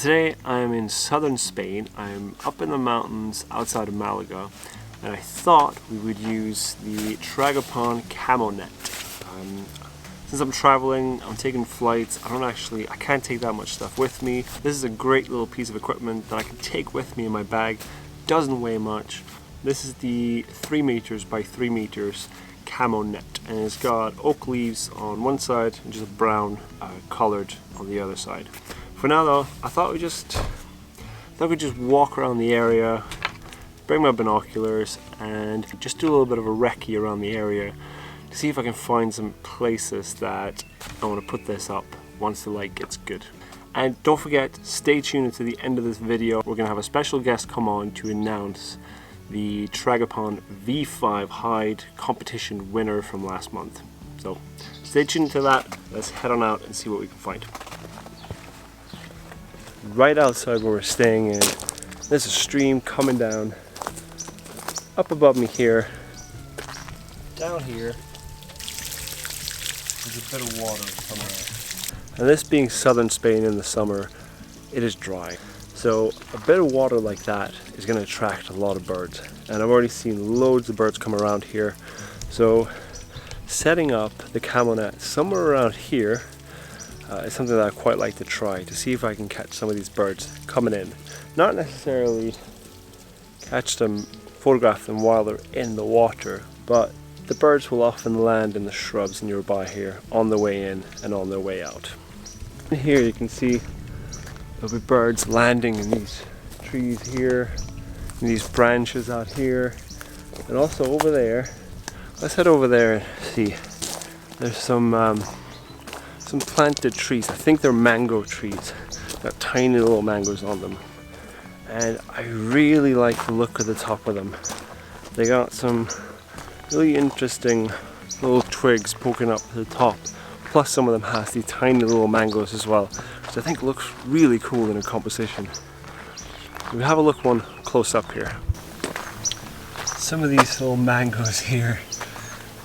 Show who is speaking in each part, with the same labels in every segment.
Speaker 1: today I'm in southern Spain. I'm up in the mountains outside of Malaga, and I thought we would use the Tragopan Camo net. Since I'm traveling, I'm taking flights, I can't take that much stuff with me. This is a great little piece of equipment that I can take with me in my bag. Doesn't weigh much. This is the 3 meters by 3 meters camo net, and it's got oak leaves on one side and just brown coloured on the other side. For now though, I thought we'd just walk around the area, bring my binoculars and just do a little bit of a recce around the area to see if I can find some places that I want to put this up once the light gets good. And don't forget, stay tuned to the end of this video. We're going to have a special guest come on to announce the Tragopan V5 hide competition winner from last month. So stay tuned to that. Let's head on out and see what we can find. Right outside where we're staying in, there's a stream coming down. Up above me here, down here, there's a bit of water coming out. And this being southern Spain in the summer, it is dry. So a bit of water like that is going to attract a lot of birds. And I've already seen loads of birds come around here. So setting up the camo net somewhere around here is something that I quite like to try to see if I can catch some of these birds coming in. Not necessarily catch them, photograph them while they're in the water, but the birds will often land in the shrubs nearby here on their way in and on their way out. And here you can see there'll be birds landing in these trees here, in these branches out here, and also over there. Let's head over there and see. There's some planted trees. I think they're mango trees. Got tiny little mangoes on them. And I really like the look of the top of them. They got some really interesting little twigs poking up to the top. Plus some of them has these tiny little mangoes as well, which I think looks really cool in a composition. We'll have a look one close up here. Some of these little mangoes here,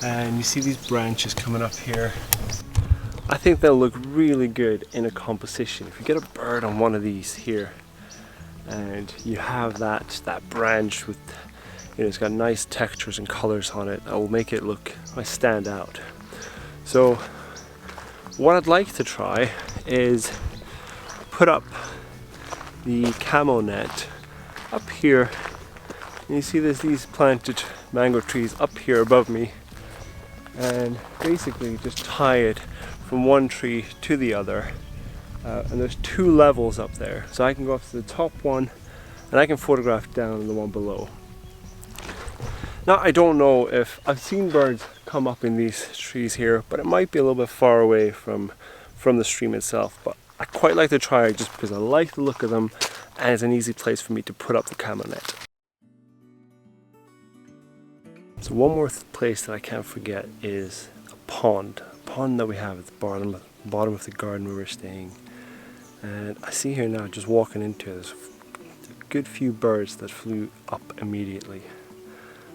Speaker 1: and you see these branches coming up here. I think they'll look really good in a composition. If you get a bird on one of these here, and you have that branch with, it's got nice textures and colors on it, that will make it look, stand out. So what I'd like to try is put up the camo net up here. And you see there's these planted mango trees up here above me, and basically just tie it from one tree to the other. And there's 2 levels up there, so I can go up to the top one and I can photograph down the one below. Now I don't know if I've seen birds come up in these trees here, but it might be a little bit far away from the stream itself, but I quite like to try it just because I like the look of them and it's an easy place for me to put up the camo net. So one more place that I can't forget is a pond that we have at the bottom of the garden where we're staying. And I see here now, just walking into it, there's a good few birds that flew up immediately.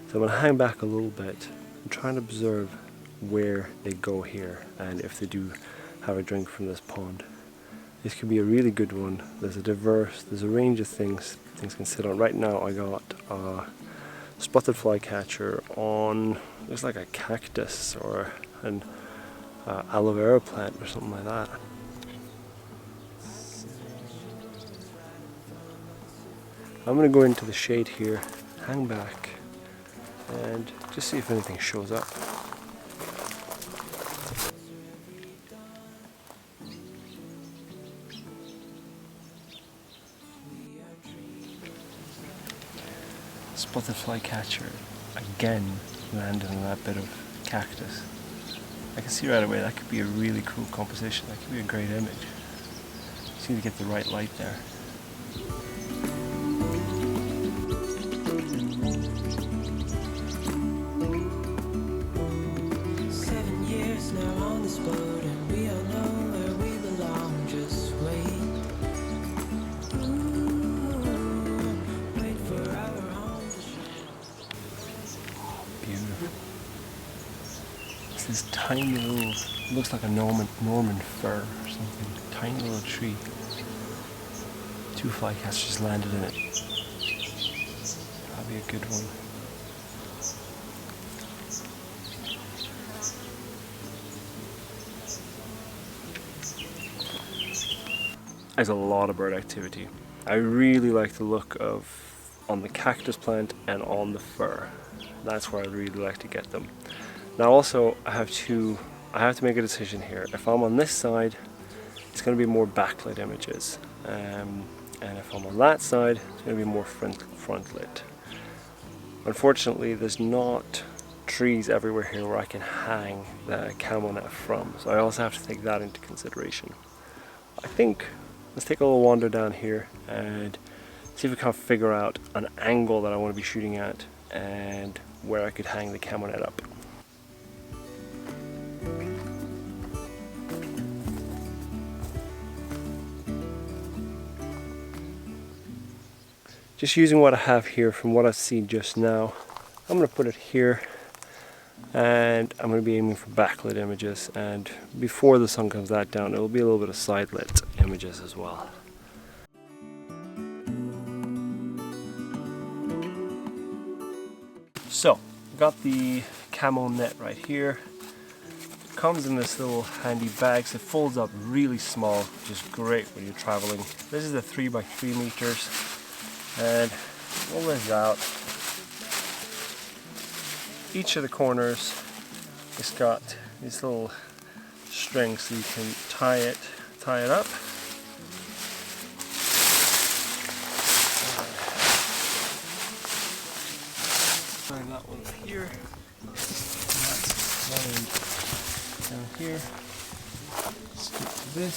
Speaker 1: So I'm going to hang back a little bit and try and observe where they go here and if they do have a drink from this pond. This could be a really good one. There's a range of things can sit on. Right now I got a spotted flycatcher on, looks like a cactus or an aloe vera plant or something like that. I'm going to go into the shade here, hang back, and just see if anything shows up. Spotted flycatcher again landed in that bit of cactus. I can see right away that could be a really cool composition. That could be a great image. Just need to get the right light there. This tiny little, looks like a Norman fir or something, tiny little tree. 2 flycatchers landed in it. That'll be a good one. There's a lot of bird activity. I really like the look of on the cactus plant and on the fir. That's where I really like to get them. Now also I have to make a decision here. If I'm on this side, it's going to be more backlit images, and if I'm on that side, it's going to be more front lit. Unfortunately, there's not trees everywhere here where I can hang the camo net from, so I also have to take that into consideration. I think let's take a little wander down here and see if we can figure out an angle that I want to be shooting at and where I could hang the camo net up. Just using what I have here from what I've seen just now, I'm going to put it here, and I'm going to be aiming for backlit images, and before the sun comes that down, it'll be a little bit of side lit images as well. So, got the camo net right here. It comes in this little handy bag, so it folds up really small, which is great when you're traveling. This is the 3x3 meters. And roll this out. Each of the corners has got these little strings so you can tie it up. Tie that one up here. And that's one down here. Stick to this.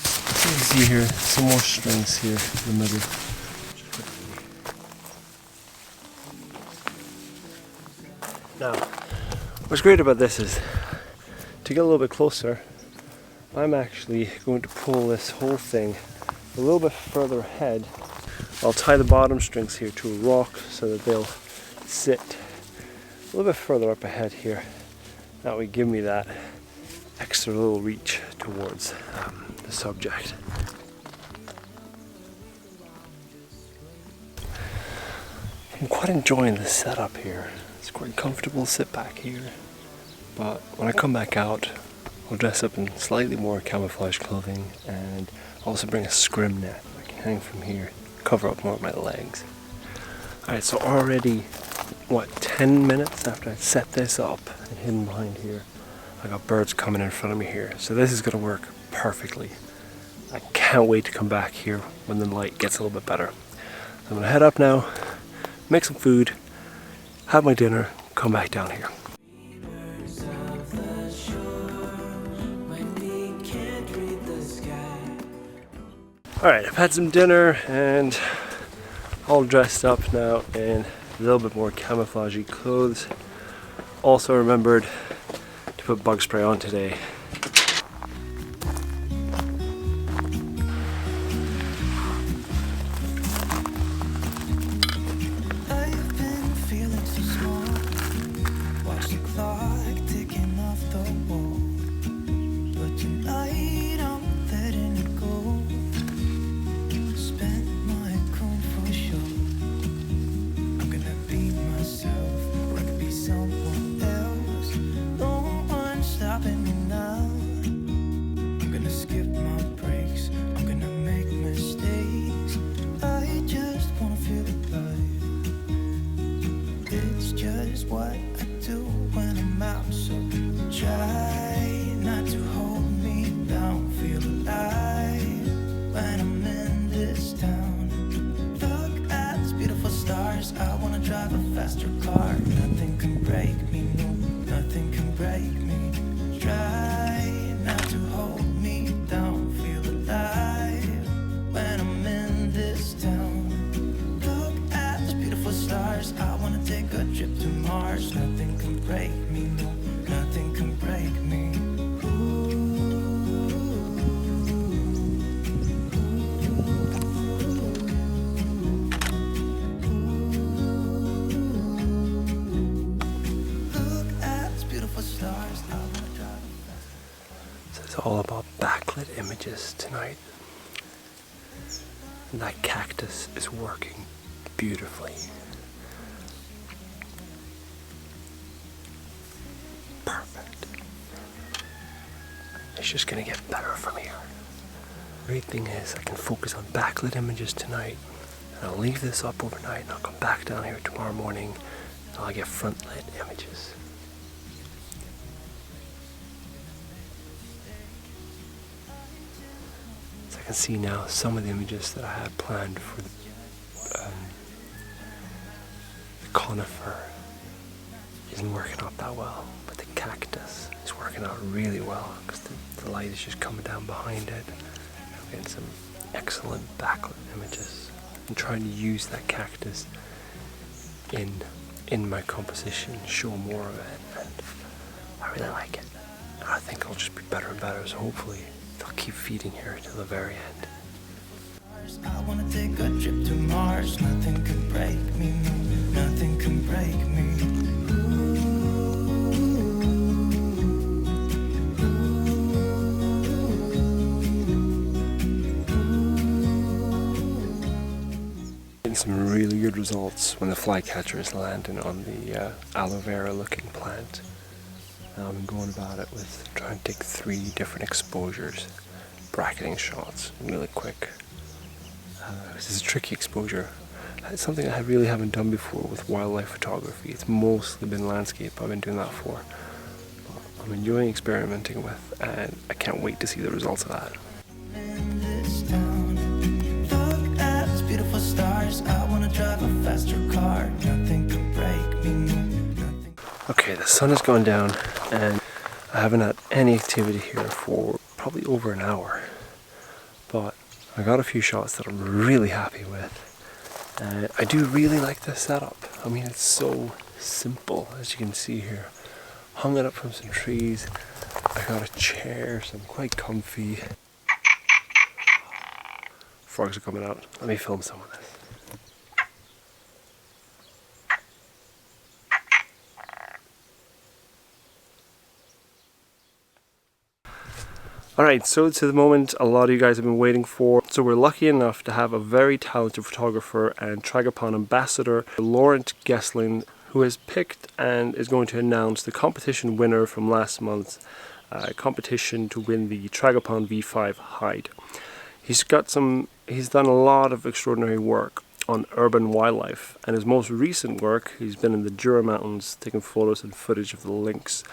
Speaker 1: So you can see here some more strings here in the middle. Now, what's great about this is, to get a little bit closer, I'm actually going to pull this whole thing a little bit further ahead. I'll tie the bottom strings here to a rock so that they'll sit a little bit further up ahead here. That would give me that extra little reach towards the subject. I'm quite enjoying the setup here. It's quite comfortable to sit back here, but when I come back out, I'll dress up in slightly more camouflage clothing and also bring a scrim net I can hang from here, cover up more of my legs. Alright, so already, what, 10 minutes after I set this up and hidden behind here, I got birds coming in front of me here, so this is going to work perfectly. I can't wait to come back here when the light gets a little bit better. So I'm going to head up now, make some food, have my dinner, come back down here. Alright, I've had some dinner and all dressed up now in a little bit more camouflagey clothes. Also remembered to put bug spray on today.
Speaker 2: faster car. Nothing can break me, no, nothing can break me. Try not to hold me down, feel alive when I'm in this town. Look at those beautiful stars, I wanna take a trip to Mars. Nothing can break me, no, nothing can break me.
Speaker 1: It's all about backlit images tonight. And that cactus is working beautifully. Perfect. It's just gonna get better from here. Great thing is I can focus on backlit images tonight, and I'll leave this up overnight and I'll come back down here tomorrow morning and I'll get front lit images. So I can see now some of the images that I had planned for the conifer isn't working out that well, but the cactus is working out really well because the light is just coming down behind it. I'm getting some excellent backlit images. I'm trying to use that cactus in my composition, show more of it, and I really like it. And I think it'll just be better and better, so hopefully they'll keep feeding here till the very end.
Speaker 2: I wanna take a trip to Mars. Nothing can break me, no, nothing can break me.
Speaker 1: Getting some really good results when the flycatcher is landing on the aloe vera looking plant. I've been going about it with trying to take 3 different exposures, bracketing shots really quick. This is a tricky exposure. It's something I really haven't done before with wildlife photography. It's mostly been landscape I've been doing that for. But I'm enjoying experimenting with, and I can't wait to see the results of that.
Speaker 2: In this town, look at these beautiful stars. I wanna drive a faster car. Nothing can break me, no, nothing.
Speaker 1: Okay, the sun has gone down, and I haven't had any activity here for probably over an hour. But I got a few shots that I'm really happy with. And I do really like this setup. I mean, it's so simple, as you can see here. Hung it up from some trees. I got a chair, so I'm quite comfy. Frogs are coming out. Let me film some of this. Alright, so to the moment a lot of you guys have been waiting for. So we're lucky enough to have a very talented photographer and Tragopan ambassador, Laurent Geslin, who has picked and is going to announce the competition winner from last month's competition to win the Tragopan V5 hide. He's done a lot of extraordinary work on urban wildlife, and his most recent work, he's been in the Jura Mountains taking photos and footage of the lynx.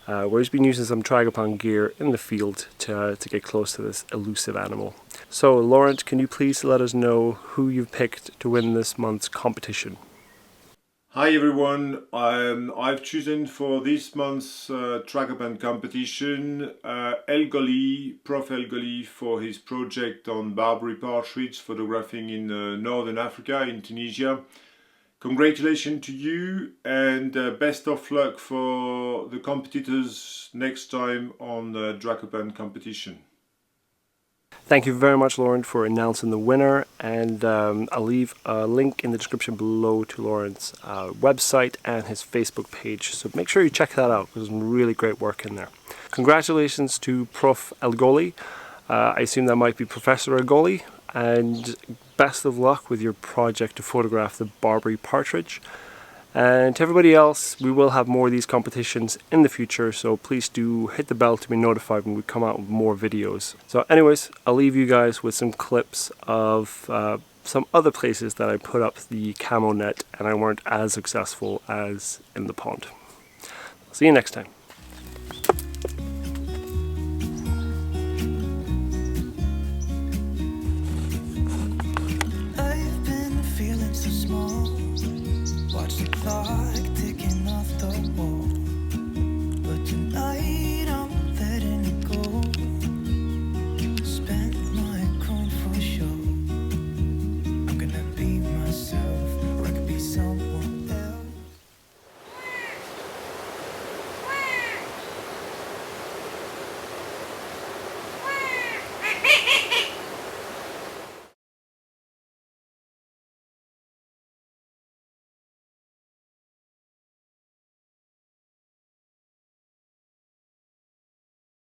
Speaker 1: Where he's been using some Tragopan gear in the field to get close to this elusive animal. So Laurent, can you please let us know who you've picked to win this month's competition?
Speaker 3: Hi everyone, I've chosen for this month's Tragopan competition Prof. El Goli for his project on Barbary partridge photographing in northern Africa, in Tunisia. Congratulations to you, and best of luck for the competitors next time on the Tragopan competition.
Speaker 1: Thank you very much, Laurent, for announcing the winner, and I'll leave a link in the description below to Laurent's website and his Facebook page, so make sure you check that out. There's some really great work in there. Congratulations to Prof. El Goli. I assume that might be Professor El Goli, and best of luck with your project to photograph the Barbary partridge. And to everybody else, we will have more of these competitions in the future, so please do hit the bell to be notified when we come out with more videos. So anyways, I'll leave you guys with some clips of some other places that I put up the camo net and I weren't as successful as in the pond. See you next time.
Speaker 2: I've been feeling so small. Watch the clock ticking off the wall.